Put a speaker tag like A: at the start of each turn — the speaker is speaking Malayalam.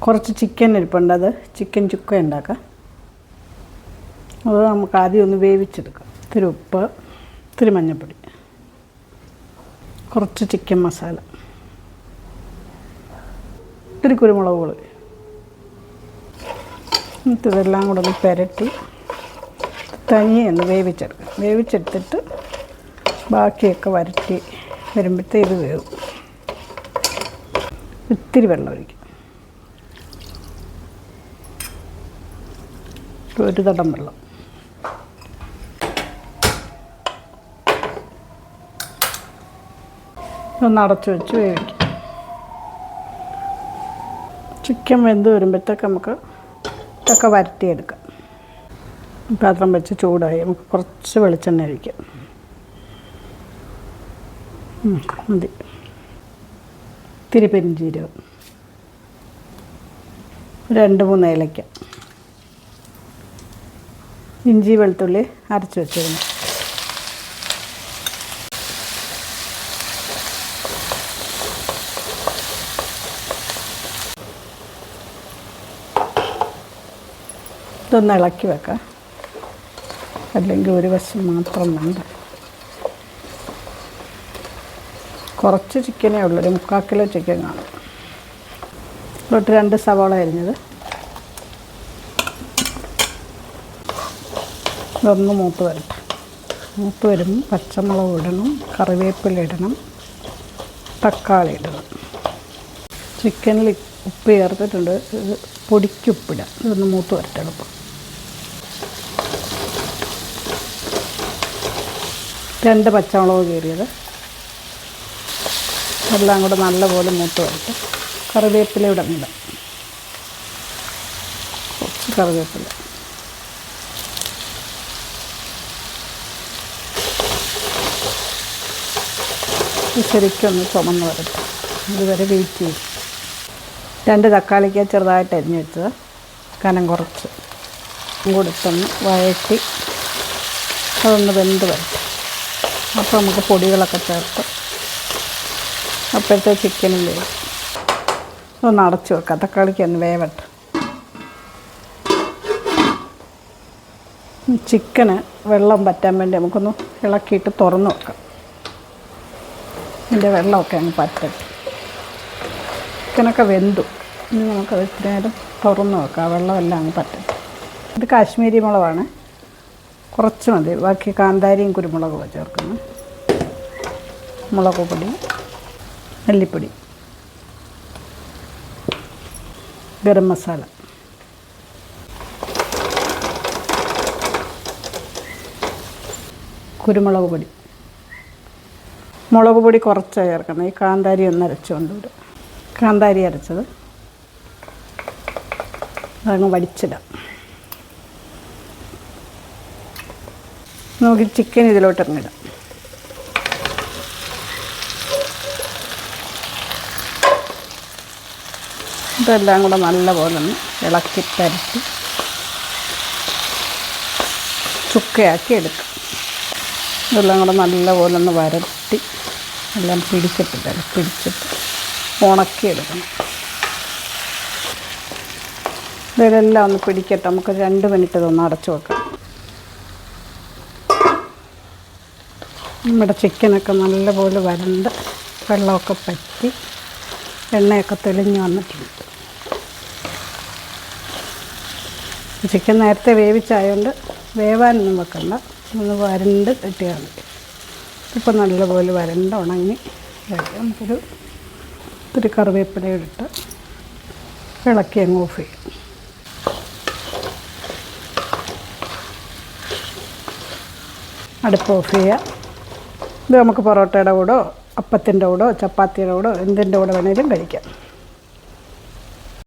A: കുറച്ച് ചിക്കൻ ഇരിപ്പുണ്ട്, അത് ചിക്കൻ ചുക്ക ഉണ്ടാക്കാം. അത് നമുക്ക് ആദ്യം ഒന്ന് വേവിച്ചെടുക്കാം. ഇത്തിരി ഉപ്പ്, ഇത്തിരി മഞ്ഞൾപ്പൊടി, കുറച്ച് ചിക്കൻ മസാല, ഇത്തിരി കുരുമുളക് പൊടി. എന്നിട്ട് ഇതെല്ലാം കൂടെ ഒന്ന് പുരട്ടി തനിയെ ഒന്ന് വേവിച്ചെടുക്കാം. വേവിച്ചെടുത്തിട്ട് ബാക്കിയൊക്കെ വരട്ടി വരുമ്പോഴത്തേ ഇത് വേവും. ഇത്തിരി വെള്ളം ഒഴിക്കും, ഒരു തടം വെള്ളം. ഒന്ന് അടച്ചു വെച്ച് വേവിക്കും. ചിക്കൻ വെന്ത് വരുമ്പോഴത്തേക്ക് നമുക്ക് ഇതൊക്കെ വരട്ടിയെടുക്കാം. പാത്രം വെച്ച് ചൂടായി നമുക്ക് കുറച്ച് വെളിച്ചെണ്ണ ഒഴിക്കാം. മതി. ഇത്തിരി പെരുംജീരകം, 2-3 ഏലക്ക, ഇഞ്ചി വെളുത്തുള്ളി അരച്ച് വെച്ചിരുന്നു. ഇതൊന്ന് ഇളക്കി വെക്കാം, അല്ലെങ്കിൽ ഒരു വശം മാത്രം വേണ്ട. കുറച്ച് ചിക്കനേ ഉള്ളൂ, ഒരു 3/4 കിലോ ചിക്കൻ കാണും. ഇതിലോട്ട് 2 സവാള അരിഞ്ഞത്, ഇതൊന്ന് മൂത്ത് വരട്ടെ. മൂത്ത് വരുമ്പോൾ പച്ചമുളക് ഇടണം, കറിവേപ്പില ഇടണം, തക്കാളി ഇടണം. ചിക്കനിൽ ഉപ്പ് ചേർത്തിട്ടുണ്ട്, ഇത് പൊടിക്കുപ്പിടാം. ഇതൊന്ന് മൂത്ത് വരട്ടെ എളുപ്പം. 2 പച്ചമുളക് കീറിയത്, എല്ലാം കൂടെ നല്ലപോലെ മൂത്ത് വരട്ടെ. കറിവേപ്പില ഇടുന്നില്ല, കുറച്ച് കറിവേപ്പില. ശരിക്കൊന്ന് ചുമന്ന് വരട്ടെ, ഇതുവരെ വെയിറ്റ് ചെയ്യും. 2 തക്കാളിക്ക് ചെറുതായിട്ട് അരിഞ്ഞ് വെച്ചത്, കനം കുറച്ച് കൊടുത്തൊന്ന് വഴറ്റി അതൊന്ന് വെന്ത് വരട്ടെ. അപ്പോൾ നമുക്ക് പൊടികളൊക്കെ ചേർത്ത് അപ്പോഴത്തെ ചിക്കനും വേവും. ഒന്ന് അടച്ചു വെക്കാം, തക്കാളിക്ക് ഒന്ന് വേവട്ടെ. ചിക്കന് വെള്ളം പറ്റാൻ വേണ്ടി നമുക്കൊന്ന് ഇളക്കിയിട്ട് തുറന്ന് വെക്കാം. ഇതിൻ്റെ വെള്ളമൊക്കെ അങ്ങ് പറ്റട്ടെ. ചിക്കനൊക്കെ വെന്തു, ഇനി നമുക്കത് ഇത്തിരി നേരം തുറന്ന് വെക്കാം, വെള്ളമെല്ലാം അങ്ങ് പറ്റട്ടെ. ഇത് കാശ്മീരി മുളകാണ്, കുറച്ച് മതി. ബാക്കി കാന്താരിയും കുരുമുളകും ചേർക്കുന്നു. മുളക് പൊടി, മല്ലിപ്പൊടി, ഗരം മസാല, കുരുമുളക് പൊടി. മുളക് പൊടി കുറച്ച് ചേർക്കണം, ഈ കാന്താരി ഒന്ന് അരച്ചുകൊണ്ട് വരും. കാന്താരി അരച്ചത് അതങ്ങ് വടിച്ചിടാം. നമുക്ക് ചിക്കൻ ഇതിലോട്ട് ഇറങ്ങിടാം. ഇതെല്ലാം കൂടെ നല്ലപോലെ ഒന്ന് ഇളക്കി പരത്തി ചുക്കയാക്കി എടുക്കാം. ഇതെല്ലാം കൂടെ നല്ലപോലെ ഒന്ന് വരട്ടി എല്ലാം പിടിച്ചിട്ട് ഉണക്കിയെടുക്കണം. ഇതെല്ലാം ഒന്ന് പിടിക്കട്ടെ, നമുക്ക് 2 മിനിറ്റ് ഇതൊന്ന് അടച്ചു വെക്കാം. നമ്മുടെ ചിക്കനൊക്കെ നല്ലപോലെ വരണ്ട് വെള്ളമൊക്കെ പറ്റി എണ്ണയൊക്കെ തെളിഞ്ഞ് വന്നിട്ടുണ്ട്. ചിക്കൻ നേരത്തെ വേവിച്ചായതുകൊണ്ട് വേവാനൊന്നും വെക്കണ്ട, ഒന്ന് വരണ്ട് കിട്ടിയാൽ മതി. ഇപ്പോൾ നല്ലപോലെ വരണ്ട് ഉണങ്ങി നമുക്കൊരു ഇത്തിരി കറിവേപ്പിലയിലിട്ട് ഇളക്കി അങ്ങ് ഓഫ് ചെയ്യും. അടുപ്പ് ഓഫ് ചെയ്യുക. ഇത് നമുക്ക് പൊറോട്ടയുടെ കൂടോ അപ്പത്തിൻ്റെ കൂടോ ചപ്പാത്തിയുടെ കൂടോ എന്തിൻ്റെ കൂടെ വേണേലും കഴിക്കാം.